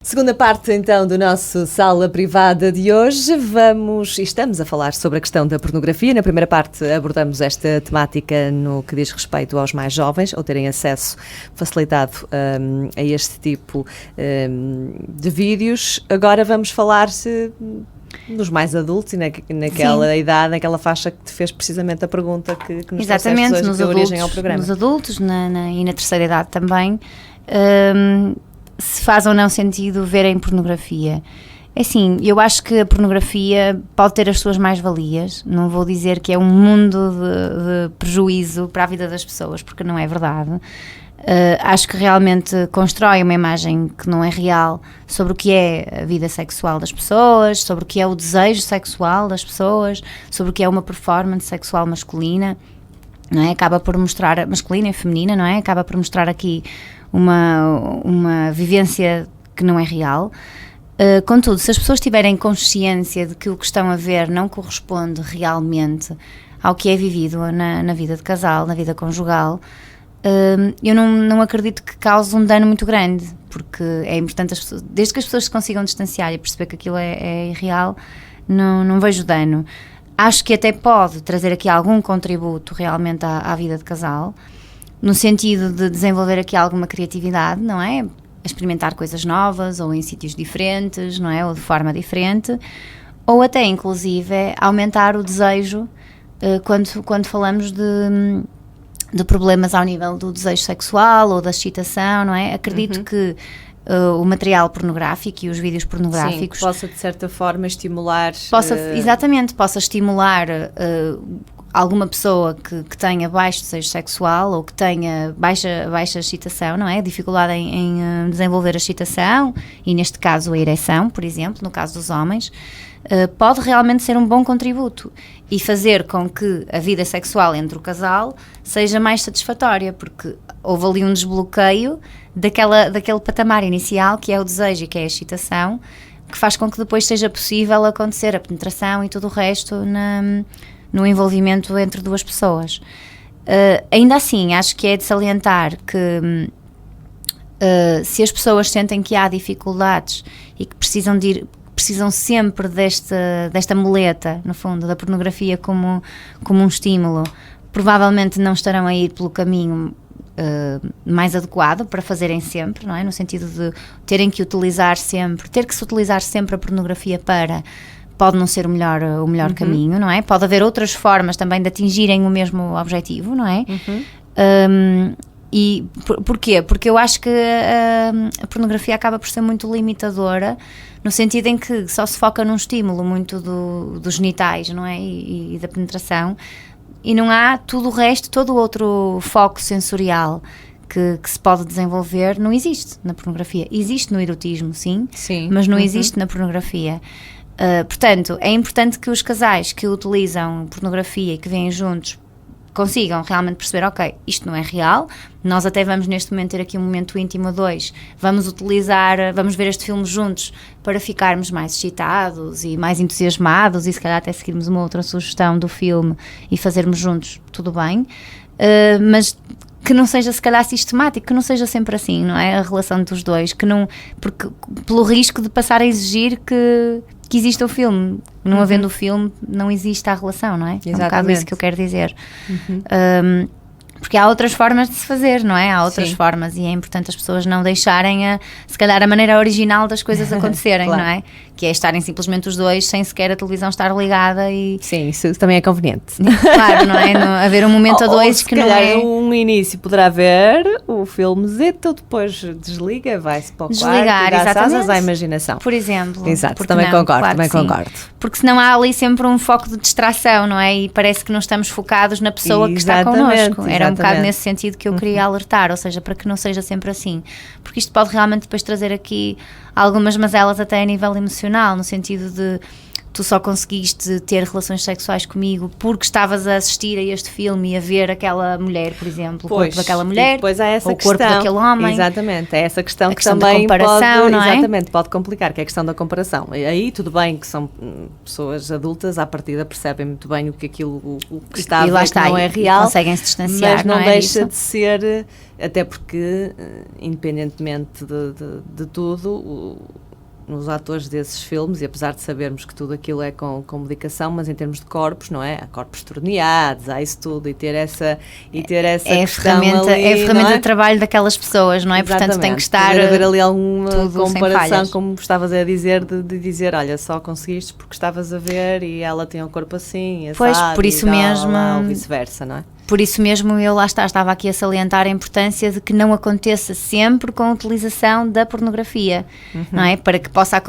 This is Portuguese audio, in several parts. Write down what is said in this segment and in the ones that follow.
Segunda parte, então, do nosso Sala Privada de hoje. Estamos a falar sobre a questão da pornografia. Na primeira parte abordamos esta temática no que diz respeito aos mais jovens, ou terem acesso facilitado a este tipo de vídeos. Agora vamos falar dos mais adultos e naquela Sim. idade, naquela faixa que te fez precisamente a pergunta que nos Exatamente, trouxeste hoje, que deu origem ao programa. nos adultos e na terceira idade também, se faz ou não sentido verem pornografia. É assim, eu acho que a pornografia pode ter as suas mais-valias, não vou dizer que é um mundo de prejuízo para a vida das pessoas, porque não é verdade. Acho que realmente constrói uma imagem que não é real sobre o que é a vida sexual das pessoas, sobre o que é o desejo sexual das pessoas, sobre o que é uma performance sexual masculina, não é? Acaba por mostrar, masculina e feminina, não é? Acaba por mostrar aqui uma vivência que não é real. Contudo, se as pessoas tiverem consciência de que o que estão a ver não corresponde realmente ao que é vivido na vida de casal, na vida conjugal, eu não acredito que cause um dano muito grande, porque é importante, desde que as pessoas se consigam distanciar e perceber que aquilo é irreal, não vejo dano. Acho que até pode trazer aqui algum contributo realmente à vida de casal, no sentido de desenvolver aqui alguma criatividade, não é? Experimentar coisas novas, ou em sítios diferentes, não é? Ou de forma diferente, ou até inclusive aumentar o desejo, quando falamos de problemas ao nível do desejo sexual ou da excitação, não é? Acredito que o material pornográfico e os vídeos pornográficos... Sim, possa de certa forma estimular... Exatamente, possa estimular alguma pessoa que tenha baixo desejo sexual ou que tenha baixa excitação, não é? Dificuldade em desenvolver a excitação e, neste caso, a ereção, por exemplo, no caso dos homens, pode realmente ser um bom contributo e fazer com que a vida sexual entre o casal seja mais satisfatória, porque houve ali um desbloqueio daquele patamar inicial que é o desejo e que é a excitação, que faz com que depois seja possível acontecer a penetração e tudo o resto no envolvimento entre duas pessoas. Ainda assim, acho que é de salientar que se as pessoas sentem que há dificuldades e que precisam sempre desta muleta, no fundo, da pornografia como um estímulo, provavelmente não estarão a ir pelo caminho mais adequado para fazerem sempre, não é? No sentido de ter que se utilizar sempre a pornografia pode não ser o melhor caminho, não é? Pode haver outras formas também de atingirem o mesmo objetivo, não é? E porquê? Porque eu acho que a pornografia acaba por ser muito limitadora, no sentido em que só se foca num estímulo muito dos genitais, não é? E da penetração, e não há tudo o resto, todo o outro foco sensorial que se pode desenvolver, não existe na pornografia. Existe no erotismo, sim. Mas não existe na pornografia. Portanto, é importante que os casais que utilizam pornografia e que vêm juntos consigam realmente perceber, ok, isto não é real, nós até vamos neste momento ter aqui um momento íntimo a dois, vamos ver este filme juntos para ficarmos mais excitados e mais entusiasmados e se calhar até seguirmos uma outra sugestão do filme e fazermos juntos, tudo bem, mas que não seja se calhar sistemático, que não seja sempre assim, não é? A relação dos dois, porque pelo risco de passar a exigir que exista o filme, não havendo o filme não existe a relação, não é? Exatamente. É um bocado isso que eu quero dizer. Porque há outras formas de se fazer, não é? Há outras formas e é importante as pessoas não deixarem se calhar a maneira original das coisas acontecerem, Claro. não é? Que é estarem simplesmente os dois sem sequer a televisão estar ligada e... Sim, isso também é conveniente. Claro, não é? Haver um momento a dois que não é... um início poderá ver o filmezito, depois desliga, vai-se para o quarto e dá asas à imaginação. Por exemplo. Exato, também concordo. Porque senão há ali sempre um foco de distração, não é? E parece que não estamos focados na pessoa que está connosco. Era um bocado nesse sentido que eu queria alertar, ou seja, para que não seja sempre assim. Porque isto pode realmente depois trazer aqui algumas mazelas até a nível emocional, no sentido de tu só conseguiste ter relações sexuais comigo porque estavas a assistir a este filme e a ver aquela mulher, por exemplo, o corpo daquela mulher, depois há essa ou o corpo daquele homem. Exatamente, é essa questão que questão também da comparação, pode, não é? exatamente, pode complicar, que é a questão da comparação. E aí tudo bem que são pessoas adultas, à partida percebem muito bem o que que está a ver, que não é real, conseguem se distanciar, mas não é deixa disso? de ser, até porque, independentemente de tudo, nos atores desses filmes, e apesar de sabermos que tudo aquilo é com medicação, mas em termos de corpos, não é? Há corpos torneados, há isso tudo, e ter essa questão ali, é a ferramenta de trabalho daquelas pessoas, não é? Exatamente. Portanto tem que estar Poder haver ali alguma comparação, sem como estavas a dizer, de dizer, olha, só conseguiste porque estavas a ver e ela tem o corpo assim, assado, pois, por isso mesmo, ou vice-versa, não é? Por isso mesmo eu estava aqui a salientar a importância de que não aconteça sempre com a utilização da pornografia, não é? Para que possa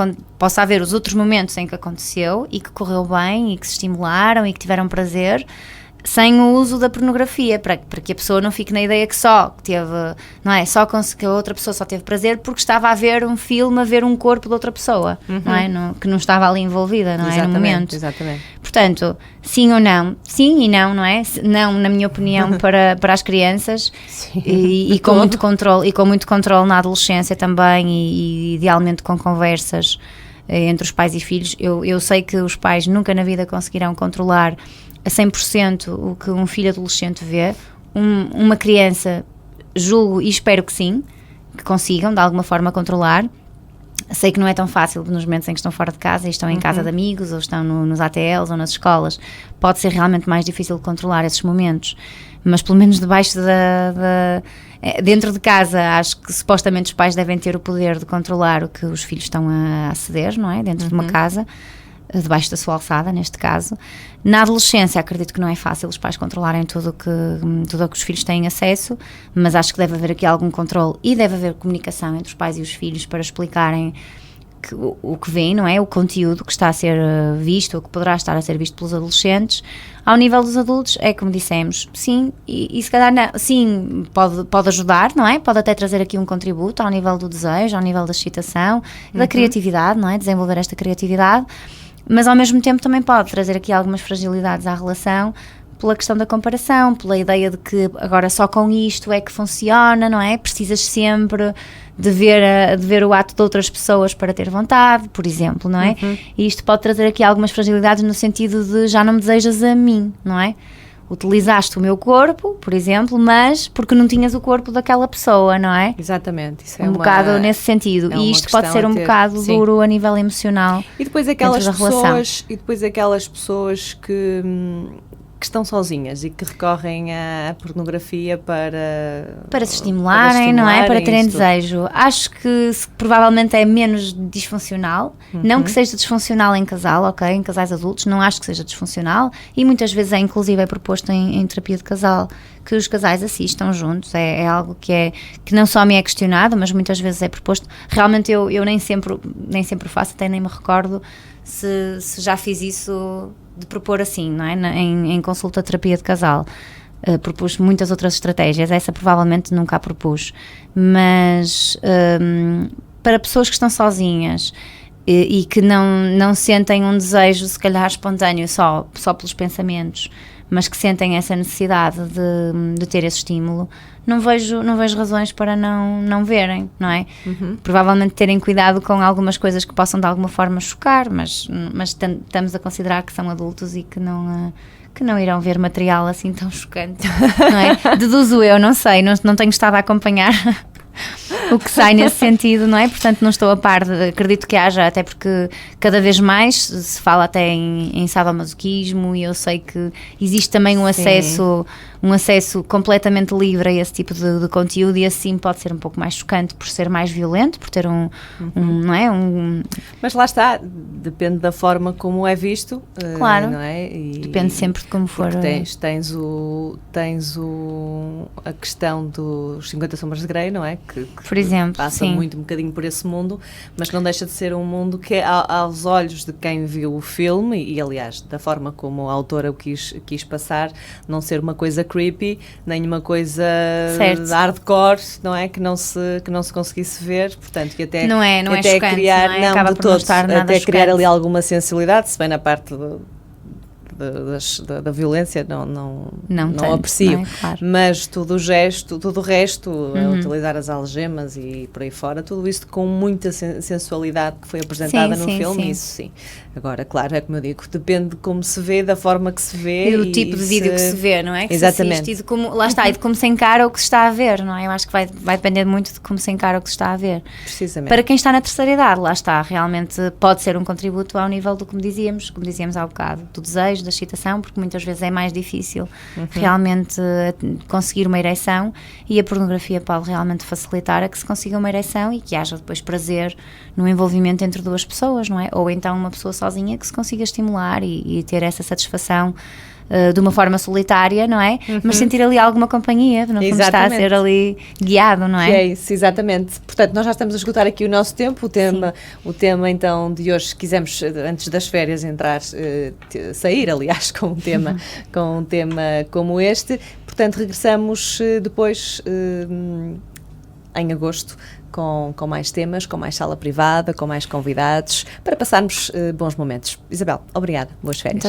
haver os outros momentos em que aconteceu e que correu bem e que se estimularam e que tiveram prazer, sem o uso da pornografia, para que a pessoa não fique na ideia que só teve, não é? Que a outra pessoa só teve prazer porque estava a ver um filme, a ver um corpo de outra pessoa, não é? Que não estava ali envolvida, não é? No momento. Exatamente. Portanto, sim ou não? Sim e não, não é? Não, na minha opinião, para as crianças e com muito controle na adolescência também e idealmente com conversas entre os pais e filhos. Eu sei que os pais nunca na vida conseguirão controlar a 100% o que um filho adolescente vê. Uma criança, julgo e espero que sim, que consigam de alguma forma controlar. Sei que não é tão fácil nos momentos em que estão fora de casa e estão em casa de amigos ou estão nos ATLs ou nas escolas. Pode ser realmente mais difícil de controlar esses momentos, mas pelo menos debaixo dentro de casa, acho que supostamente os pais devem ter o poder de controlar o que os filhos estão a aceder, não é? Dentro de uma casa, debaixo da sua alçada, neste caso. Na adolescência, acredito que não é fácil os pais controlarem tudo o que os filhos têm acesso, mas acho que deve haver aqui algum controle e deve haver comunicação entre os pais e os filhos para explicarem o que vem, não é? O conteúdo que está a ser visto ou que poderá estar a ser visto pelos adolescentes. Ao nível dos adultos, é como dissemos, sim, e se calhar não, sim, pode ajudar, não é? Pode até trazer aqui um contributo ao nível do desejo, ao nível da excitação, da criatividade, não é? Desenvolver esta criatividade, mas ao mesmo tempo também pode trazer aqui algumas fragilidades à relação, pela questão da comparação, pela ideia de que agora só com isto é que funciona, não é? Precisas sempre de ver o ato de outras pessoas para ter vontade, por exemplo, não é? E isto pode trazer aqui algumas fragilidades no sentido de já não me desejas a mim, não é? Utilizaste o meu corpo, por exemplo, mas porque não tinhas o corpo daquela pessoa, não é? Exatamente. Isso é um bocado nesse sentido. E isto pode ser um bocado duro a nível emocional. E depois aquelas pessoas que estão sozinhas e que recorrem à pornografia para se estimularem, não é? Para terem desejo. Acho que provavelmente é menos disfuncional, não que seja disfuncional em casal, ok? Em casais adultos, não acho que seja disfuncional e muitas vezes inclusive é proposto em terapia de casal que os casais assistam juntos, é algo que não só me é questionado, mas muitas vezes é proposto. Realmente eu nem sempre faço, até nem me recordo se já fiz isso de propor assim, não é? Em consulta terapia de casal. Propus muitas outras estratégias, essa provavelmente nunca a propus, mas para pessoas que estão sozinhas e que não sentem um desejo se calhar espontâneo só pelos pensamentos, mas que sentem essa necessidade de ter esse estímulo, não vejo razões para não verem, não é? Provavelmente terem cuidado com algumas coisas que possam de alguma forma chocar, mas estamos a considerar que são adultos e que não irão ver material assim tão chocante, não é? Deduzo eu, não sei, não tenho estado a acompanhar o que sai nesse sentido, não é? Portanto, não estou a par, acredito que haja, até porque cada vez mais se fala até em sadomasoquismo e eu sei que existe também um acesso completamente livre a esse tipo de conteúdo e assim pode ser um pouco mais chocante por ser mais violento, por ter não é? Mas lá está, depende da forma como é visto, claro. Não é? E Depende sempre de como for. Tens a questão dos 50 Sombras de Grey, não é? Que por exemplo, passa sim. muito um bocadinho por esse mundo, mas que não deixa de ser um mundo que, aos olhos de quem viu o filme, e aliás, da forma como a autora o quis passar, não ser uma coisa creepy, nem uma coisa hardcore, não é? Que não se conseguisse ver, portanto, e até, não é até chocante, criar, não é? Acaba de por todo, não estar nada até criar chocante. ali alguma sensibilidade, se bem na parte da violência não aprecio, não é? Claro. Mas tudo o resto, utilizar as algemas e por aí fora, tudo isso com muita sensualidade que foi apresentada no filme, isso sim. Agora, claro, é como eu digo, depende de como se vê, da forma que se vê. E do tipo de vídeo que se vê, não é? Que exatamente. Se assiste, e de como, lá está, e de como se encara o que se está a ver, não é? Eu acho que vai depender muito de como se encara o que se está a ver. Precisamente. Para quem está na terceira idade, lá está, realmente pode ser um contributo ao nível do como dizíamos há bocado, do desejo, da excitação, porque muitas vezes é mais difícil realmente conseguir uma ereção, e a pornografia pode realmente facilitar a que se consiga uma ereção e que haja depois prazer no envolvimento entre duas pessoas, não é? Ou então uma pessoa sozinha que se consiga estimular e ter essa satisfação de uma forma solitária, não é? Mas sentir ali alguma companhia, no fundo está a ser ali guiado, não é? É isso, exatamente. Portanto, nós já estamos a esgotar aqui o nosso tempo, o tema então de hoje, quisemos antes das férias sair, aliás, com um tema como este, portanto regressamos depois em agosto com mais temas, com mais sala privada, com mais convidados, para passarmos bons momentos. Isabel, obrigada, boas férias.